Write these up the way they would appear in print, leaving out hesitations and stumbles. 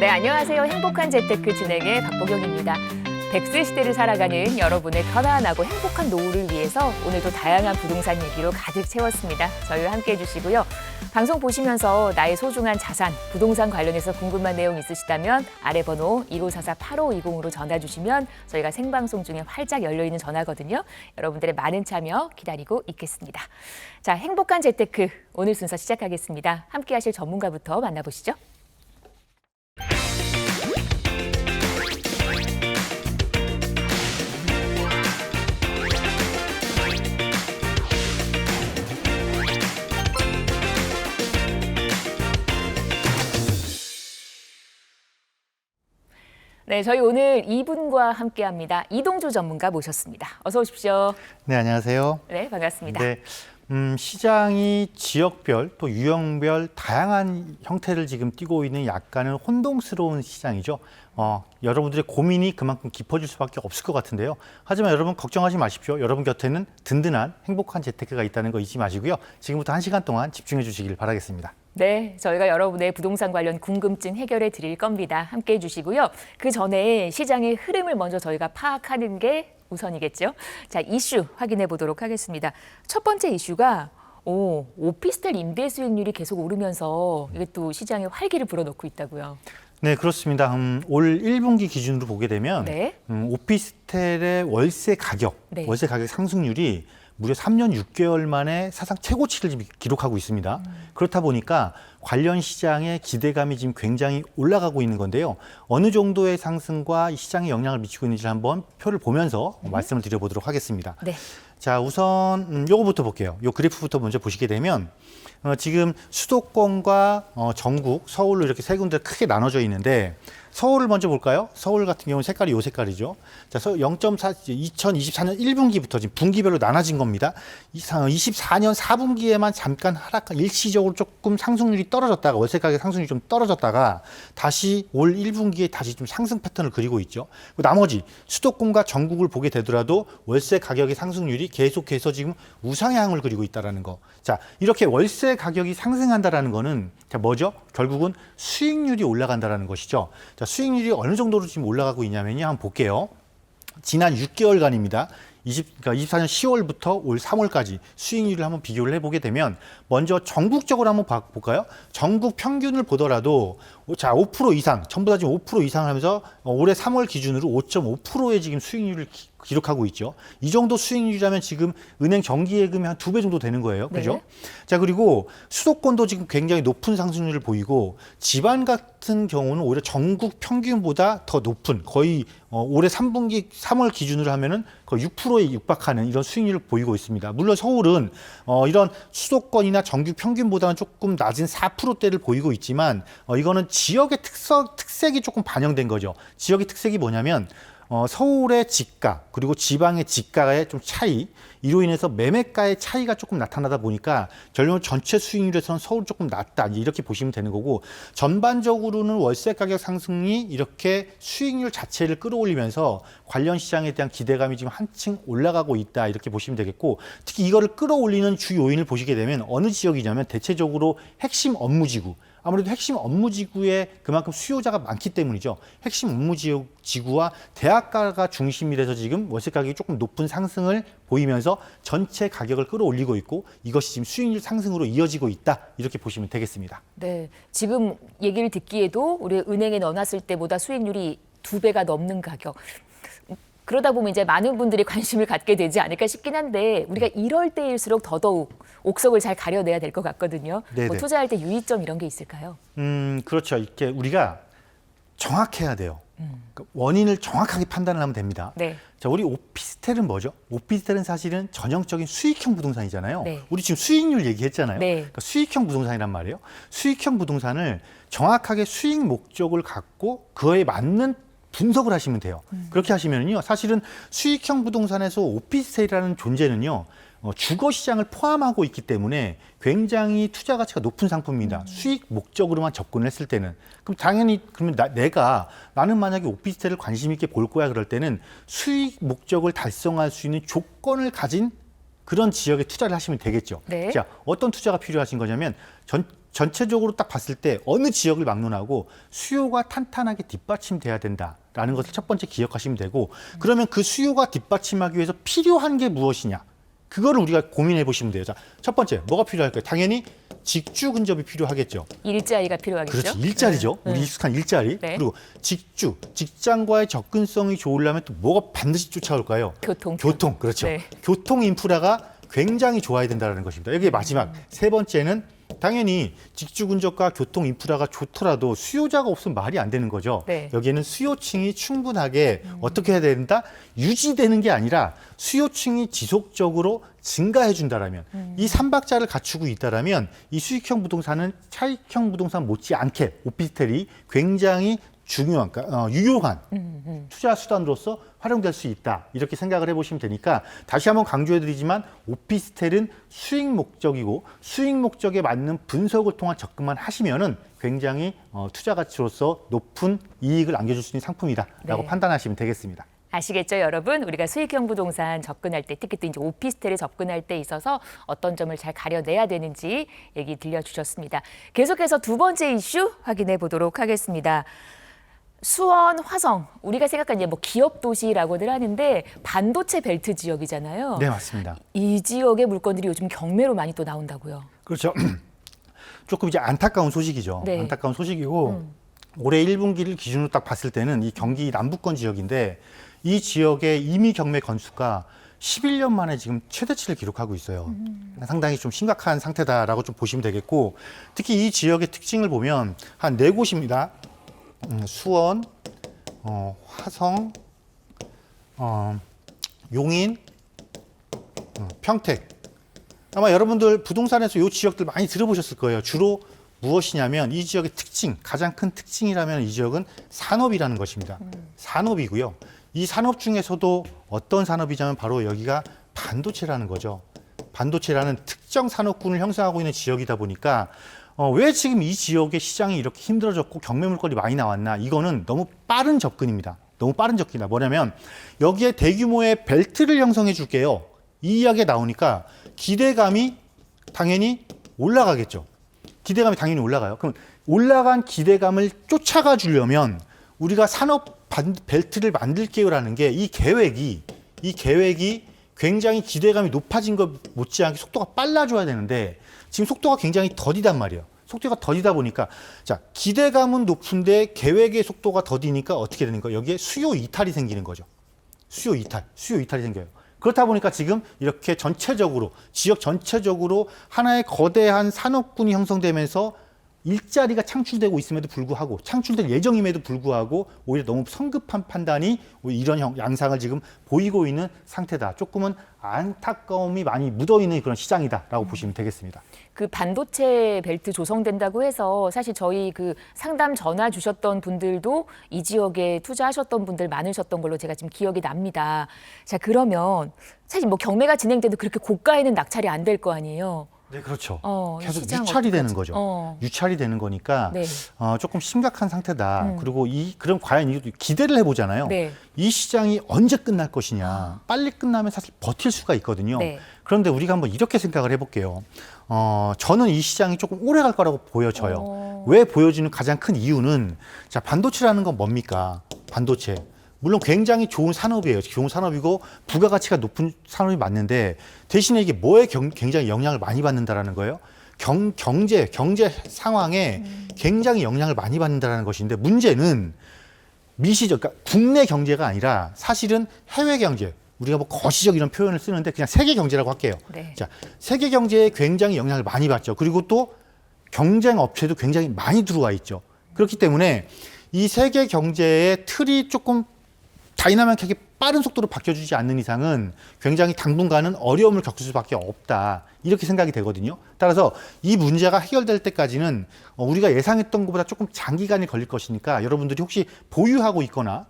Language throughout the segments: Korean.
네, 안녕하세요. 행복한 재테크 진행의 박보경입니다. 100세 시대를 살아가는 여러분의 편안하고 행복한 노후를 위해서 오늘도 다양한 부동산 얘기로 가득 채웠습니다. 저희와 함께해 주시고요. 방송 보시면서 나의 소중한 자산, 부동산 관련해서 궁금한 내용 있으시다면 아래 번호 1544-8520으로 전화 주시면 저희가 생방송 중에 활짝 열려있는 전화거든요. 여러분들의 많은 참여 기다리고 있겠습니다. 자, 행복한 재테크 오늘 순서 시작하겠습니다. 함께 하실 전문가부터 만나보시죠. 네, 저희 오늘 이분과 함께합니다. 이동주 전문가 모셨습니다. 어서 오십시오. 네, 안녕하세요. 네, 반갑습니다. 네, 시장이 지역별 또 유형별 다양한 형태를 지금 띠고 있는 약간은 혼동스러운 시장이죠. 여러분들의 고민이 그만큼 깊어질 수밖에 없을 것 같은데요. 하지만 여러분 걱정하지 마십시오. 여러분 곁에는 든든한 행복한 재테크가 있다는 거 잊지 마시고요. 지금부터 1시간 동안 집중해 주시길 바라겠습니다. 네, 저희가 여러분의 부동산 관련 궁금증 해결해 드릴 겁니다. 함께해 주시고요. 그 전에 시장의 흐름을 먼저 저희가 파악하는 게 우선이겠죠. 자, 이슈 확인해 보도록 하겠습니다. 첫 번째 이슈가 오피스텔 임대 수익률이 계속 오르면서 이게 또 시장에 활기를 불어넣고 있다고요. 네, 그렇습니다. 올 1분기 기준으로 보게 되면 네. 오피스텔의 월세 가격 상승률이 무려 3년 6개월 만에 사상 최고치를 지금 기록하고 있습니다. 그렇다 보니까 관련 시장의 기대감이 지금 굉장히 올라가고 있는 건데요. 어느 정도의 상승과 시장에 영향을 미치고 있는지 한번 표를 보면서 말씀을 드려보도록 하겠습니다. 네. 자, 우선 요거부터 볼게요. 요 그래프부터 먼저 보시게 되면 지금 수도권과 전국, 서울로 이렇게 세 군데 크게 나눠져 있는데 서울을 먼저 볼까요? 서울 같은 경우는 색깔이 요 색깔이죠. 자, 0.4, 2024년 1분기부터 지금 분기별로 나눠진 겁니다. 24년 4분기에만 잠깐 일시적으로 조금 상승률이 떨어졌다가 월세 가격 상승률이 좀 떨어졌다가 다시 올 1분기에 다시 좀 상승 패턴을 그리고 있죠. 나머지 수도권과 전국을 보게 되더라도 월세 가격의 상승률이 계속해서 지금 우상향을 그리고 있다라는 거. 자, 이렇게 월세 가격이 상승한다라는 거는 자, 뭐죠? 결국은 수익률이 올라간다라는 것이죠. 자, 수익률이 어느 정도로 지금 올라가고 있냐면요. 한번 볼게요. 지난 6개월간입니다. 24년 10월부터 올 3월까지 수익률을 한번 비교를 해보게 되면 먼저 전국적으로 한번 볼까요? 전국 평균을 보더라도 자, 5% 이상, 전부 다 지금 5% 이상 하면서 올해 3월 기준으로 5.5%의 지금 수익률을 기록하고 있죠. 이 정도 수익률이라면 지금 은행 정기예금이 한 2배 정도 되는 거예요. 그죠? 네. 자, 그리고 수도권도 지금 굉장히 높은 상승률을 보이고 지방 같은 경우는 오히려 전국 평균보다 더 높은 거의 올해 3분기 3월 기준으로 하면은 거의 6%에 육박하는 이런 수익률을 보이고 있습니다. 물론 서울은 이런 수도권이나 전국 평균보다는 조금 낮은 4%대를 보이고 있지만 이거는 지역의 특색이 조금 반영된 거죠. 지역의 특색이 뭐냐면 서울의 지가 그리고 지방의 지가의 좀 차이 이로 인해서 매매가의 차이가 조금 나타나다 보니까 결국은 전체 수익률에서는 서울이 조금 낮다 이렇게 보시면 되는 거고 전반적으로는 월세 가격 상승이 이렇게 수익률 자체를 끌어올리면서 관련 시장에 대한 기대감이 지금 한층 올라가고 있다 이렇게 보시면 되겠고 특히 이거를 끌어올리는 주 요인을 보시게 되면 어느 지역이냐면 대체적으로 핵심 업무지구 아무래도 핵심 업무지구에 그만큼 수요자가 많기 때문이죠. 핵심 업무지구와 대학가가 중심이 돼서 지금 월세 가격이 조금 높은 상승을 보이면서 전체 가격을 끌어올리고 있고 이것이 지금 수익률 상승으로 이어지고 있다 이렇게 보시면 되겠습니다. 네, 지금 얘기를 듣기에도 우리 은행에 넣어놨을 때보다 수익률이 2배가 넘는 가격. 그러다 보면 이제 많은 분들이 관심을 갖게 되지 않을까 싶긴 한데 우리가 이럴 때일수록 더더욱 옥석을 잘 가려내야 될 것 같거든요. 뭐 투자할 때 유의점 이런 게 있을까요? 그렇죠. 이렇게 우리가 정확해야 돼요. 그러니까 원인을 정확하게 판단을 하면 됩니다. 네. 자, 우리 오피스텔은 뭐죠? 오피스텔은 사실은 전형적인 수익형 부동산이잖아요. 네. 우리 지금 수익률 얘기했잖아요. 네. 그러니까 수익형 부동산이란 말이에요. 수익형 부동산을 정확하게 수익 목적을 갖고 그에 맞는 분석을 하시면 돼요. 그렇게 하시면요, 사실은 수익형 부동산에서 오피스텔이라는 존재는요, 주거 시장을 포함하고 있기 때문에 굉장히 투자 가치가 높은 상품입니다. 수익 목적으로만 접근을 했을 때는. 그럼 당연히 그러면 나는 만약에 오피스텔을 관심 있게 볼 거야 그럴 때는 수익 목적을 달성할 수 있는 조건을 가진 그런 지역에 투자를 하시면 되겠죠. 네. 자, 어떤 투자가 필요하신 거냐면 전체적으로 딱 봤을 때 어느 지역을 막론하고 수요가 탄탄하게 뒷받침돼야 된다라는 것을 첫 번째 기억하시면 되고, 그러면 그 수요가 뒷받침하기 위해서 필요한 게 무엇이냐, 그거를 우리가 고민해 보시면 돼요. 자, 첫 번째 뭐가 필요할까요? 당연히 직주 근접이 필요하겠죠. 일자리가 필요하겠죠. 그렇지, 일자리죠. 네. 우리 익숙한 일자리. 네. 그리고 직주, 직장과의 접근성이 좋으려면 또 뭐가 반드시 쫓아올까요? 교통. 교통, 그렇죠. 네. 교통 인프라가 굉장히 좋아야 된다는 것입니다. 여기 마지막 세 번째는 당연히 직주 근접과 교통 인프라가 좋더라도 수요자가 없으면 말이 안 되는 거죠. 네. 여기에는 수요층이 충분하게 어떻게 해야 된다? 유지되는 게 아니라 수요층이 지속적으로 증가해 준다라면, 이 삼박자를 갖추고 있다라면 이 수익형 부동산은 차익형 부동산 못지않게 오피스텔이 굉장히 중요한, 그러니까 유용한 투자 수단으로서 활용될 수 있다, 이렇게 생각을 해보시면 되니까, 다시 한번 강조해드리지만 오피스텔은 수익 목적이고 수익 목적에 맞는 분석을 통한 접근만 하시면은 굉장히 투자 가치로서 높은 이익을 안겨줄 수 있는 상품이다라고 네. 판단하시면 되겠습니다. 아시겠죠, 여러분? 우리가 수익형 부동산 접근할 때, 특히 또 이제 오피스텔에 접근할 때 있어서 어떤 점을 잘 가려내야 되는지 얘기 들려주셨습니다. 계속해서 두 번째 이슈 확인해 보도록 하겠습니다. 수원, 화성, 우리가 생각하는 뭐 기업 도시라고들 하는데 반도체 벨트 지역이잖아요. 네, 맞습니다. 이 지역의 물건들이 요즘 경매로 많이 또 나온다고요. 그렇죠. 조금 이제 안타까운 소식이죠. 네. 안타까운 소식이고, 올해 1분기를 기준으로 딱 봤을 때는 이 경기 남부권 지역인데, 이 지역의 임의 경매 건수가 11년 만에 지금 최대치를 기록하고 있어요. 상당히 좀 심각한 상태다라고 좀 보시면 되겠고, 특히 이 지역의 특징을 보면 한 네 곳입니다. 수원, 화성, 용인, 평택. 아마 여러분들 부동산에서 이 지역들 많이 들어보셨을 거예요. 주로 무엇이냐면 이 지역의 특징, 가장 큰 특징이라면 이 지역은 산업이라는 것입니다. 산업이고요. 이 산업 중에서도 어떤 산업이냐면 바로 여기가 반도체라는 거죠. 반도체라는 특정 산업군을 형성하고 있는 지역이다 보니까 왜 지금 이 지역의 시장이 이렇게 힘들어졌고 경매 물건이 많이 나왔나? 이거는 너무 빠른 접근입니다. 너무 빠른 접근이다. 뭐냐면 여기에 대규모의 벨트를 형성해 줄게요. 이 이야기가 나오니까 기대감이 당연히 올라가겠죠. 기대감이 당연히 올라가요. 그럼 올라간 기대감을 쫓아가 주려면 우리가 산업 벨트를 만들게요라는 게 이 계획이 굉장히 기대감이 높아진 것 못지않게 속도가 빨라져야 되는데 지금 속도가 굉장히 더디단 말이에요. 속도가 더디다 보니까, 자, 기대감은 높은데 계획의 속도가 더디니까 어떻게 되는 거예요? 여기에 수요 이탈이 생기는 거죠. 수요 이탈이 생겨요. 그렇다 보니까 지금 이렇게 전체적으로, 지역 전체적으로 하나의 거대한 산업군이 형성되면서 일자리가 창출되고 있음에도 불구하고, 창출될 예정임에도 불구하고 오히려 너무 성급한 판단이 이런 양상을 지금 보이고 있는 상태다. 조금은 안타까움이 많이 묻어있는 그런 시장이다라고 보시면 되겠습니다. 그 반도체 벨트 조성된다고 해서 사실 저희 그 상담 전화 주셨던 분들도 이 지역에 투자하셨던 분들 많으셨던 걸로 제가 지금 기억이 납니다. 자, 그러면 사실 뭐 경매가 진행돼도 그렇게 고가에는 낙찰이 안 될 거 아니에요. 네, 그렇죠. 계속 유찰이 되는 거죠. 유찰이 되는 거니까 네. 조금 심각한 상태다. 그리고 그럼 과연 이것도 기대를 해보잖아요. 네. 이 시장이 언제 끝날 것이냐. 빨리 끝나면 사실 버틸 수가 있거든요. 네. 그런데 우리가 한번 이렇게 생각을 해볼게요. 저는 이 시장이 조금 오래 갈 거라고 보여져요. 왜 보여지는 가장 큰 이유는, 자, 반도체라는 건 뭡니까? 반도체. 물론 굉장히 좋은 산업이에요. 좋은 산업이고 부가가치가 높은 산업이 맞는데, 대신에 이게 뭐에 굉장히 영향을 많이 받는다라는 거예요. 경제 상황에 굉장히 영향을 많이 받는다라는 것인데, 문제는 미시적, 그러니까 국내 경제가 아니라 사실은 해외 경제. 우리가 뭐 거시적 이런 표현을 쓰는데 그냥 세계 경제라고 할게요. 네. 자, 세계 경제에 굉장히 영향을 많이 받죠. 그리고 또 경쟁 업체도 굉장히 많이 들어와 있죠. 그렇기 때문에 이 세계 경제의 틀이 조금 다이나믹하게 빠른 속도로 바뀌어주지 않는 이상은 굉장히 당분간은 어려움을 겪을 수밖에 없다. 이렇게 생각이 되거든요. 따라서 이 문제가 해결될 때까지는 우리가 예상했던 것보다 조금 장기간이 걸릴 것이니까 여러분들이 혹시 보유하고 있거나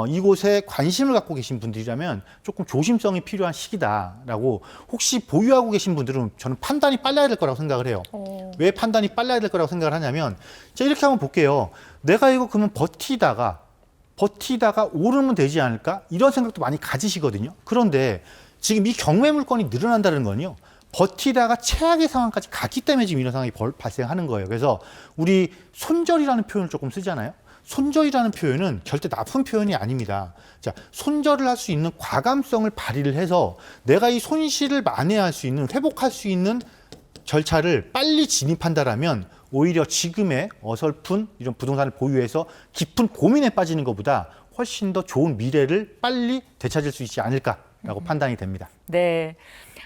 이곳에 관심을 갖고 계신 분들이라면 조금 조심성이 필요한 시기다라고, 혹시 보유하고 계신 분들은 저는 판단이 빨라야 될 거라고 생각을 해요. 왜 판단이 빨라야 될 거라고 생각을 하냐면, 자, 이렇게 한번 볼게요. 내가 이거 그러면 버티다가 오르면 되지 않을까? 이런 생각도 많이 가지시거든요. 그런데 지금 이 경매 물건이 늘어난다는 건요, 버티다가 최악의 상황까지 갔기 때문에 지금 이런 상황이 발생하는 거예요. 그래서 우리 손절이라는 표현을 조금 쓰잖아요. 손절이라는 표현은 절대 나쁜 표현이 아닙니다. 자, 손절을 할 수 있는 과감성을 발휘를 해서 내가 이 손실을 만회할 수 있는, 회복할 수 있는 절차를 빨리 진입한다라면 오히려 지금의 어설픈 이런 부동산을 보유해서 깊은 고민에 빠지는 것보다 훨씬 더 좋은 미래를 빨리 되찾을 수 있지 않을까라고 판단이 됩니다. 네.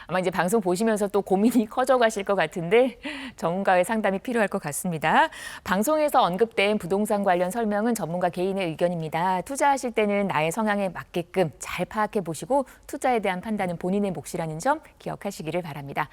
아마 이제 방송 보시면서 또 고민이 커져 가실 것 같은데 전문가의 상담이 필요할 것 같습니다. 방송에서 언급된 부동산 관련 설명은 전문가 개인의 의견입니다. 투자하실 때는 나의 성향에 맞게끔 잘 파악해 보시고 투자에 대한 판단은 본인의 몫이라는 점 기억하시기를 바랍니다.